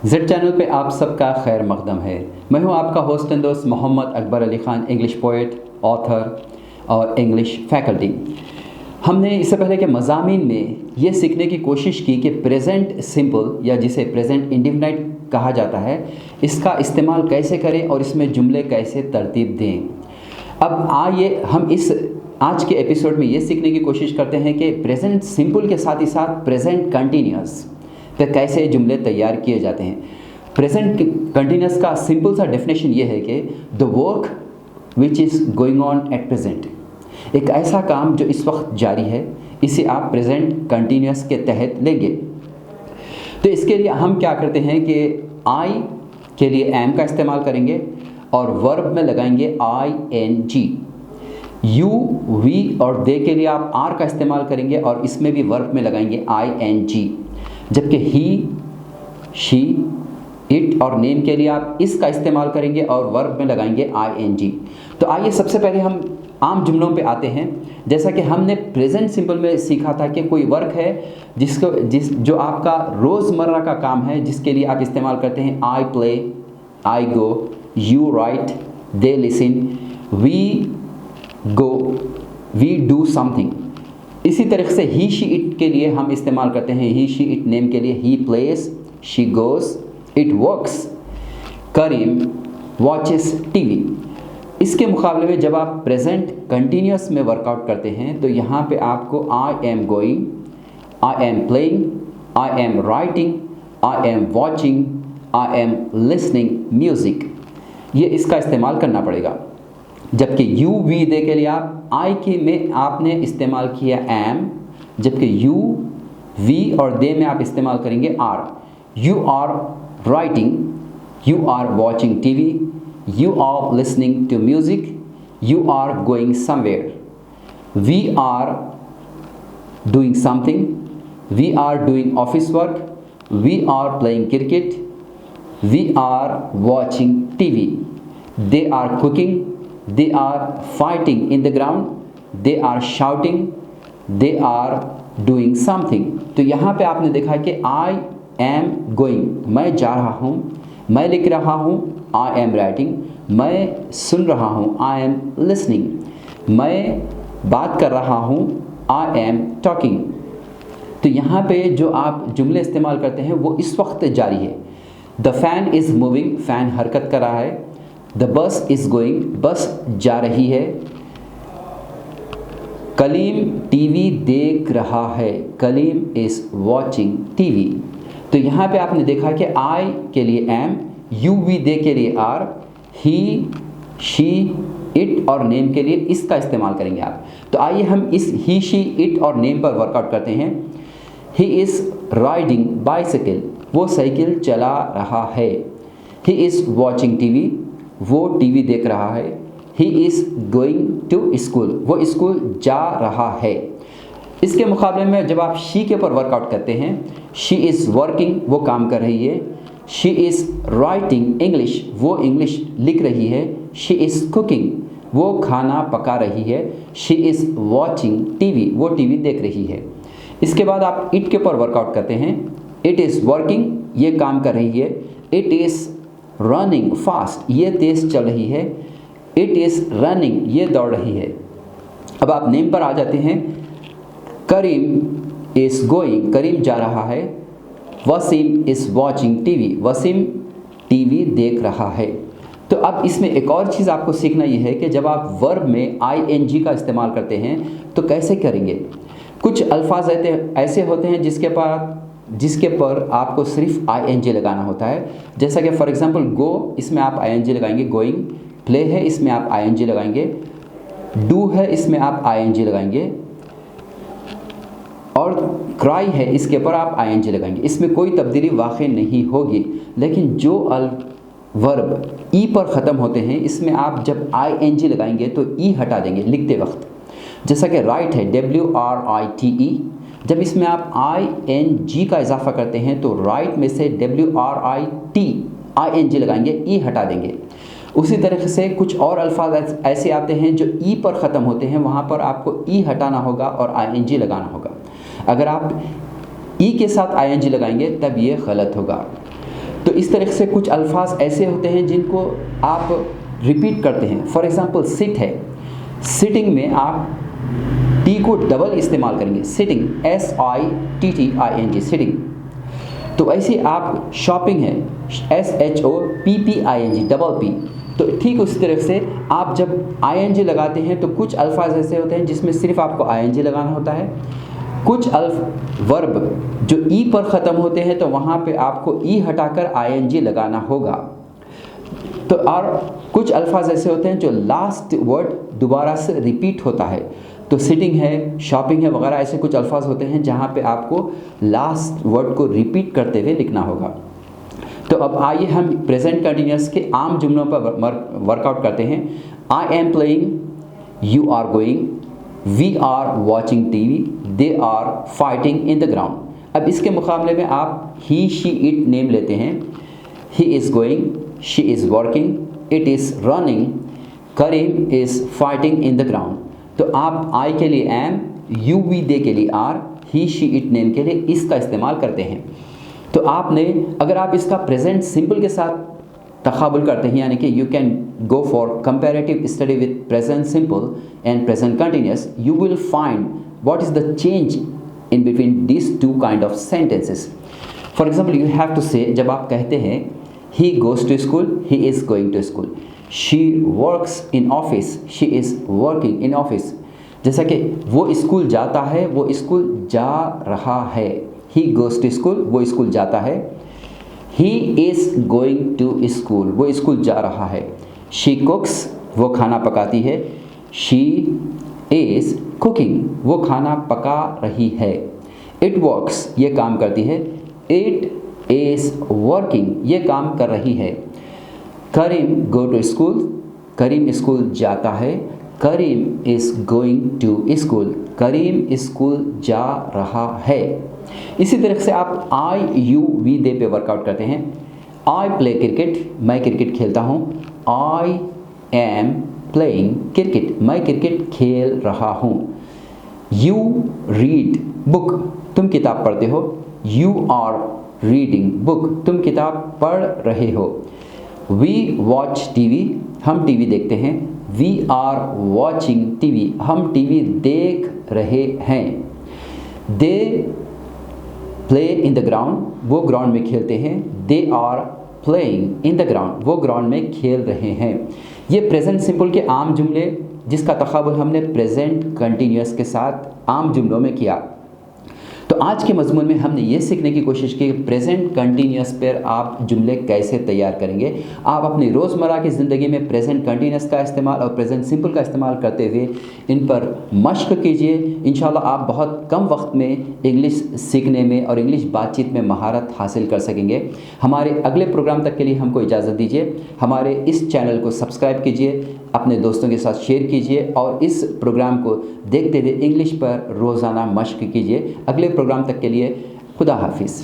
Z channel पे आप सबका खैर मकदम है। मैं हूं आपका होस्ट एंड दोस्त Mohammad Akbar Ali Khan, English poet, author और इंग्लिश फैकल्टी। हमने इससे पहले के मज़ामीन में ये सीखने की कोशिश की कि प्रेजेंट सिंपल या जिसे प्रेजेंट इंडेफिनिट कहा जाता है, इसका इस्तेमाल कैसे करें और इसमें जुमले कैसे तरतीब दें। अब आइए हम इस आज के एपिसोड में ये सीखने की कोशिश करते हैं कि प्रेजेंट सिंपल के साथ ही साथ प्रेजेंट कंटिन्यूस पे कैसे जुमले तैयार किए जाते हैं। प्रेजेंट कंटिन्यूस का सिंपल सा डेफिनेशन ये है कि the work which is going on at present, एक ऐसा काम जो इस वक्त जारी है, इसे आप प्रेजेंट कंटिन्यूस के तहत लेंगे। तो इसके लिए हम क्या करते हैं कि आई के लिए एम का इस्तेमाल करेंगे और वर्ब में लगाएंगे ING। यू, वी और दे के लिए आप आर का इस्तेमाल करेंगे और इसमें भी वर्ब में लगाएंगे ING। जबकि ही, शी, इट और नेम के लिए आप इसका इस्तेमाल करेंगे और वर्ब में लगाएंगे ING। तो आइए सबसे पहले हम आम जुमलों पे आते हैं। जैसा कि हमने प्रेजेंट सिंपल में सीखा था कि कोई वर्क है जो आपका रोज़मर्रा का काम है, जिसके लिए आप इस्तेमाल करते हैं I play, I go, you write, they listen, we go, we do something. इसी तरीके से ही, शी, इट के लिए हम इस्तेमाल करते हैं ही, शी, इट। नेम के लिए he plays, she goes, it works, Karim watches TV. इसके मुकाबले में जब आप प्रेजेंट कंटिन्यूस में वर्कआउट करते हैं तो यहाँ पे आपको I am going, I am playing, I am writing, I am watching, I am listening music, ये इसका इस्तेमाल करना पड़ेगा। जबकि यू, वी, दे के लिए आप आई के में आपने इस्तेमाल किया एम, जबकि यू, वी और दे में आप इस्तेमाल करेंगे are. You are writing, you are watching TV, you are listening to music, you are going somewhere, we are doing something, we are doing office work, we are playing cricket, we are watching TV, they are cooking, they are fighting in the ground, they are shouting, they are doing something। तो यहाँ पे आपने देखा कि I am going, मैं जा रहा हूँ, मैं लिख रहा हूँ, आई एम राइटिंग, मैं सुन रहा हूँ, आई एम लिसनिंग, मैं बात कर रहा हूँ, आई एम टॉकिंग। तो यहाँ पे जो आप जुमले इस्तेमाल करते हैं वो इस वक्त जारी है। The fan is moving, fan हरकत कर रहा है। द बस इज़ गोइंग, बस जा रही है। कलीम टीवी देख रहा है, कलीम इज़ वॉचिंग टीवी। तो यहाँ पे आपने देखा कि आई के लिए एम, यू, वी, दे के लिए आर, ही, शी, इट और नेम के लिए इसका इस्तेमाल करेंगे आप। तो आइए हम इस ही, शी, इट और नेम पर वर्कआउट करते हैं। ही इज़ राइडिंग बाइसिकल, वो साइकिल चला रहा है। ही इज़ वॉचिंग टीवी, वो टीवी देख रहा है। He is going to school, वो स्कूल जा रहा है। इसके मुकाबले में जब आप शी के ऊपर वर्कआउट करते हैं, शी इज़ वर्किंग, वो काम कर रही है। शी इज़ राइटिंग इंग्लिश, वो इंग्लिश लिख रही है। शी इज़ कुकिंग, वो खाना पका रही है। शी इज़ वॉचिंग टीवी, वो टीवी देख रही है। इसके बाद आप इट के ऊपर वर्कआउट करते हैं। इट इज़ वर्किंग, ये काम कर रही है। इट इज़ रनिंग फास्ट, ये तेज़ चल रही है। इट इज़ रनिंग, ये दौड़ रही है। अब आप नेम पर आ जाते हैं। करीम इज़ गोइंग, करीम जा रहा है। Wasim is watching TV, Wasim TV देख रहा है। तो अब इसमें एक और चीज़ आपको सीखना ये है कि जब आप वर्ब में ING का इस्तेमाल करते हैं तो कैसे करेंगे। कुछ अल्फाज ऐसे होते हैं जिसके पर आपको सिर्फ ING लगाना होता है। जैसा कि फॉर एग्जांपल गो, इसमें आप ING लगाएंगे गोइंग। प्ले है, इसमें आप ING लगाएंगे। डू है, इसमें आप ING लगाएंगे। और क्राई है, इसके ऊपर आप ING लगाएंगे। इसमें कोई तब्दीली वाक़ई नहीं होगी। लेकिन जो वर्ब ई पर ख़त्म होते हैं, इसमें आप जब ING लगाएंगे तो ई हटा देंगे लिखते वक्त। जैसा कि राइट है, WRITE, जब इसमें आप ING का इजाफा करते हैं तो राइट में से WRIT ING लगाएंगे, ई हटा देंगे। उसी तरीके से कुछ और अल्फाज ऐसे आते हैं जो ई पर ख़त्म होते हैं, वहाँ पर आपको ई हटाना होगा और ING लगाना होगा। अगर आप ई के साथ ING लगाएंगे तब ये गलत होगा। तो इस तरह से कुछ अल्फाज ऐसे होते हैं जिनको आप रिपीट करते हैं। फॉर एग्ज़ाम्पल सिट है, सिटिंग में आप टी को डबल इस्तेमाल करेंगे, सिटिंग, SITTING, सिटिंग। तो ऐसे आप शॉपिंग है, SHOPPING, डबल P। तो ठीक उसी तरह से आप जब ING लगाते हैं तो कुछ अल्फाज ऐसे होते हैं जिसमें सिर्फ आपको ING लगाना होता है। कुछ वर्ब जो ई पर ख़त्म होते हैं तो वहाँ पे आपको ई हटाकर ING लगाना होगा। तो और कुछ अल्फाज ऐसे होते हैं जो लास्ट वर्ड दोबारा से रिपीट होता है। तो सिटिंग है, शॉपिंग है वगैरह, ऐसे कुछ अल्फाज होते हैं जहाँ पे आपको लास्ट वर्ड को रिपीट करते हुए लिखना होगा। तो अब आइए हम प्रेजेंट कंटिन्यूअस के आम जुमलों पर वर्कआउट करते हैं। I am playing, you are going, we are watching TV, they are fighting in the ground. अब इसके मुकाबले में आप ही, शी, इट नेम लेते हैं। He is going, she is working, it is running, Karim is fighting in the ground. तो आप आई के लिए एम, यू, वी, दे के लिए are, he, she, it name के लिए इसका इस्तेमाल करते हैं। तो आपने अगर आप इसका प्रेजेंट सिंपल के साथ तकाबुल करते हैं, यानी कि you can go for comparative study with present simple and present continuous, you will find what is the change in between this two kind of sentences. For example you have to say, जब आप कहते हैं he goes to school, he is going to school, she works in office, she is working in office. जैसा कि वो school जाता है, वो स्कूल जा रहा है। ही गोज़ टू स्कूल, वो स्कूल जाता है। He is going to school, वो स्कूल जा रहा है। शी कुक्स, वो खाना पकाती है। शी इज़ कुकिंग, वो खाना पका रही है। इट वर्क्स, ये काम करती है। इट इज़ वर्किंग, ये काम कर रही है। Karim go to school, Karim school जाता है। Karim is going to school, Karim school जा रहा है। इसी तरह से आप आई, यू, वी, दे पे वर्कआउट करते हैं। आई प्ले क्रिकेट, मैं क्रिकेट खेलता हूँ। आई एम प्लेइंग क्रिकेट, मैं क्रिकेट खेल रहा हूँ। यू रीड बुक, तुम किताब पढ़ते हो। यू आर रीडिंग बुक, तुम किताब पढ़ रहे हो। वी वॉच TV, हम TV देखते हैं। वी आर वॉचिंग TV, हम TV देख रहे हैं। They play in the ground, वो ग्राउंड में खेलते हैं। They are playing in the ground, वो ग्राउंड में खेल रहे हैं। ये प्रेजेंट सिंपल के आम जुमले जिसका तकाबुल हमने प्रेजेंट कंटिन्यूअस के साथ आम जुमलों में किया। तो आज के मजमून में हमने ये सीखने की कोशिश की प्रेजेंट कंटिन्यूअस पर आप जुमले कैसे तैयार करेंगे। आप अपनी रोज़मर्रा की ज़िंदगी में प्रेजेंट कंटिन्यूअस का इस्तेमाल और प्रेजेंट सिंपल का इस्तेमाल करते हुए इन पर मश्क कीजिए। इंशाल्लाह आप बहुत कम वक्त में इंग्लिश सीखने में और इंग्लिश बातचीत में महारत हासिल कर सकेंगे। हमारे अगले प्रोग्राम तक के लिए हमको इजाज़त दीजिए। हमारे इस चैनल को सब्सक्राइब कीजिए, अपने दोस्तों के साथ शेयर कीजिए और इस प्रोग्राम को देखते हुए इंग्लिश पर रोज़ाना मश्क कीजिए। अगले प्रोग्राम तक के लिए खुदा हाफिज़।